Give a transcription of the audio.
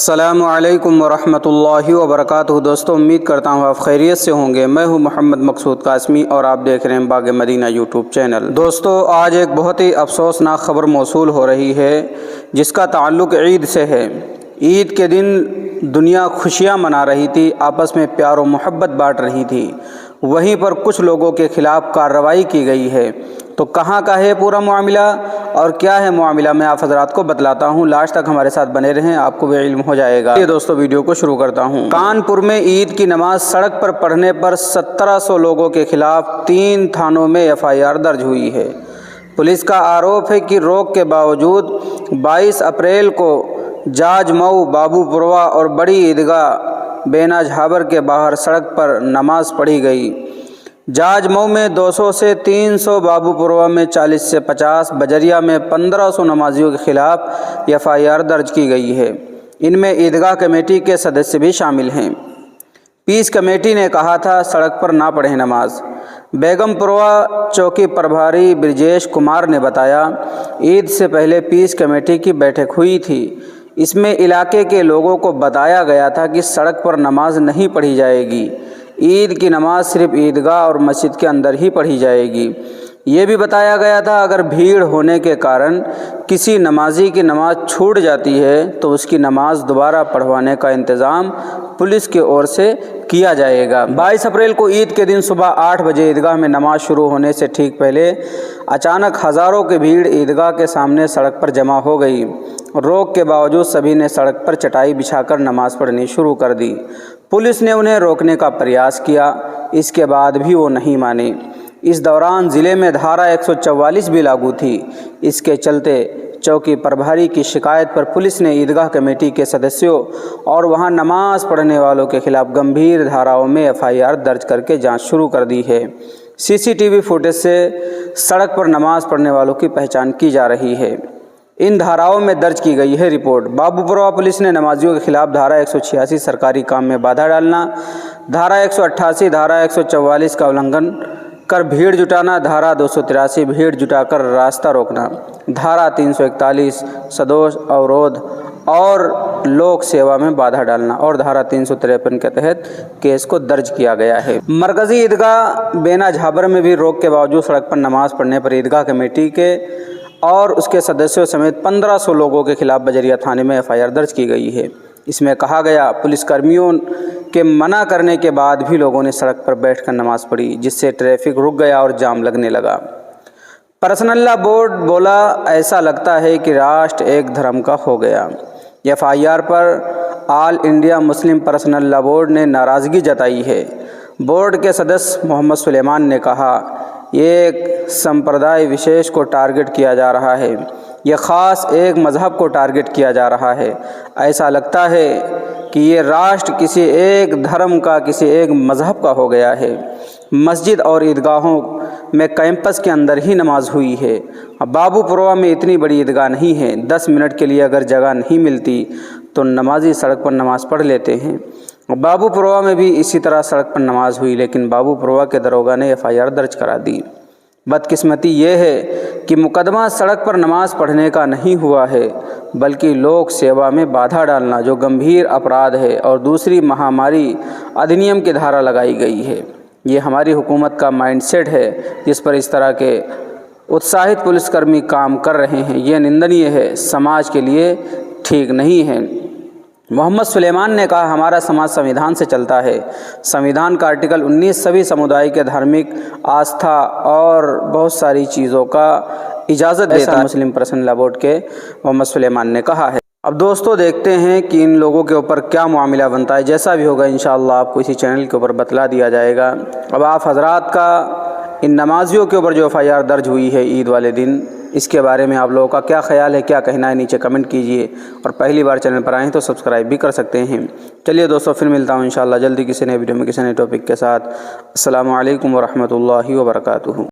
अस्सलामु अलैकुम वरहमतुल्लाहि वबरकातुहू। दोस्तों, उम्मीद करता हूँ आप खैरियत से होंगे। मैं हूँ मोहम्मद मकसूद कासमी और आप देख रहे हैं बाग मदीना यूट्यूब चैनल। दोस्तों, आज एक बहुत ही अफसोसनाक ख़बर मौसूल हो रही है जिसका ताल्लुक़ ईद से है। ईद के दिन दुनिया खुशियाँ मना रही थी, आपस में प्यार और मोहब्बत बाँट रही थी, वहीं पर कुछ लोगों के ख़िलाफ़ कार्रवाई की गई है। तो कहाँ का है पूरा मामला और क्या है मामला, मैं आप हज़रात को बतलाता हूँ। लास्ट तक हमारे साथ बने रहें, आपको भी इल्म हो जाएगा। ये दोस्तों, वीडियो को शुरू करता हूँ। कानपुर में ईद की नमाज सड़क पर पढ़ने पर 1700 लोगों के खिलाफ 3 थानों में FIR दर्ज हुई है। पुलिस का आरोप है कि रोक के बावजूद 22 अप्रैल को जाजमऊ, बाबूपुरवा और बड़ी ईदगाह बेना झाबर के बाहर सड़क पर नमाज पढ़ी गई। जाजमऊ में 200 से 300, बाबूपुरवा में 40 से 50, बजरिया में 1500 नमाजियों के खिलाफ FIR दर्ज की गई है। इनमें ईदगाह कमेटी के सदस्य भी शामिल हैं। पीस कमेटी ने कहा था सड़क पर ना पढ़ें नमाज। बेगमपुरवा चौकी प्रभारी ब्रिजेश कुमार ने बताया, ईद से पहले पीस कमेटी की बैठक हुई थी। इसमें इलाके के लोगों को बताया गया था कि सड़क पर नमाज नहीं पढ़ी जाएगी। ईद की नमाज सिर्फ ईदगाह और मस्जिद के अंदर ही पढ़ी जाएगी। ये भी बताया गया था अगर भीड़ होने के कारण किसी नमाजी की नमाज छूट जाती है तो उसकी नमाज दोबारा पढ़वाने का इंतज़ाम पुलिस की ओर से किया जाएगा। 22 अप्रैल को ईद के दिन सुबह 8 बजे ईदगाह में नमाज शुरू होने से ठीक पहले अचानक हज़ारों की भीड़ ईदगाह के सामने सड़क पर जमा हो गई। रोक के बावजूद सभी ने सड़क पर चटाई बिछाकर नमाज पढ़नी शुरू कर दी। पुलिस ने उन्हें रोकने का प्रयास किया, इसके बाद भी वो नहीं माने। इस दौरान ज़िले में धारा 144 भी लागू थी। इसके चलते चौकी प्रभारी की शिकायत पर पुलिस ने ईदगाह कमेटी के सदस्यों और वहां नमाज पढ़ने वालों के खिलाफ गंभीर धाराओं में FIR दर्ज करके जांच शुरू कर दी है। CCTV फुटेज से सड़क पर नमाज पढ़ने वालों की पहचान की जा रही है। इन धाराओं में दर्ज की गई है रिपोर्ट। बाबूपुरवा पुलिस ने नमाजियों के खिलाफ धारा 186 सरकारी काम में बाधा डालना, धारा 188, धारा 144 का उल्लंघन कर भीड़ जुटाना, धारा 283 भीड़ जुटाकर रास्ता रोकना, धारा 341 सदोष अवरोध और लोक सेवा में बाधा डालना और धारा 353 के तहत केस को दर्ज किया गया है। मरकज़ी ईदगाह बेना झाबर में भी रोक के बावजूद सड़क पर नमाज पढ़ने पर ईदगाह कमेटी के और उसके सदस्यों समेत 1500 लोगों के खिलाफ बजरिया थाने में FIR दर्ज की गई है। इसमें कहा गया, पुलिसकर्मियों के मना करने के बाद भी लोगों ने सड़क पर बैठकर नमाज पढ़ी, जिससे ट्रैफिक रुक गया और जाम लगने लगा। पर्सनल लॉ बोर्ड बोला, ऐसा लगता है कि राष्ट्र एक धर्म का हो गया। FIR पर all India Muslim personal law board ने नाराज़गी जताई है। बोर्ड के सदस्य मोहम्मद सुलेमान ने कहा, ये एक संप्रदाय विशेष को टारगेट किया जा रहा है, यह ख़ास एक मज़हब को टारगेट किया जा रहा है। ऐसा लगता है कि ये राष्ट्र किसी एक धर्म का, किसी एक मज़हब का हो गया है। मस्जिद और ईदगाहों में कैंपस के अंदर ही नमाज हुई है। बाबूपुरवा में इतनी बड़ी ईदगाह नहीं है, 10 मिनट के लिए अगर जगह नहीं मिलती तो नमाजी सड़क पर नमाज़ पढ़ लेते हैं। बाबूपुरवा में भी इसी तरह सड़क पर नमाज हुई, लेकिन बाबूपुरवा के दरोगा ने FIR दर्ज करा दी। बदकिस्मती ये है कि मुकदमा सड़क पर नमाज पढ़ने का नहीं हुआ है, बल्कि लोक सेवा में बाधा डालना, जो गंभीर अपराध है, और दूसरी महामारी अधिनियम की धारा लगाई गई है। ये हमारी हुकूमत का माइंडसेट है जिस पर इस तरह के उत्साहित पुलिसकर्मी काम कर रहे हैं। ये निंदनीय है, समाज के लिए ठीक नहीं है। मोहम्मद सुलेमान ने कहा, हमारा समाज संविधान से चलता है। संविधान का आर्टिकल 19 सभी समुदाय के धार्मिक आस्था और बहुत सारी चीज़ों का इजाज़त देता है। मुस्लिम पर्सनल लॉ बोर्ड के मोहम्मद सुलेमान ने कहा है। अब दोस्तों, देखते हैं कि इन लोगों के ऊपर क्या मामला बनता है। जैसा भी होगा इंशाअल्लाह आपको इसी चैनल के ऊपर बतला दिया जाएगा। अब आप हजरात का इन नमाजियों के ऊपर जो FIR दर्ज हुई है ईद वाले दिन, इसके बारे में आप लोगों का क्या ख्याल है, क्या कहना है, नीचे कमेंट कीजिए। और पहली बार चैनल पर आएँ तो सब्सक्राइब भी कर सकते हैं। चलिए दोस्तों, फिर मिलता हूँ इंशाअल्लाह जल्दी किसी नए वीडियो में किसी नए टॉपिक के साथ। अस्सलामु अलैकुम वरहमतुल्लाहि वबरकातुहू।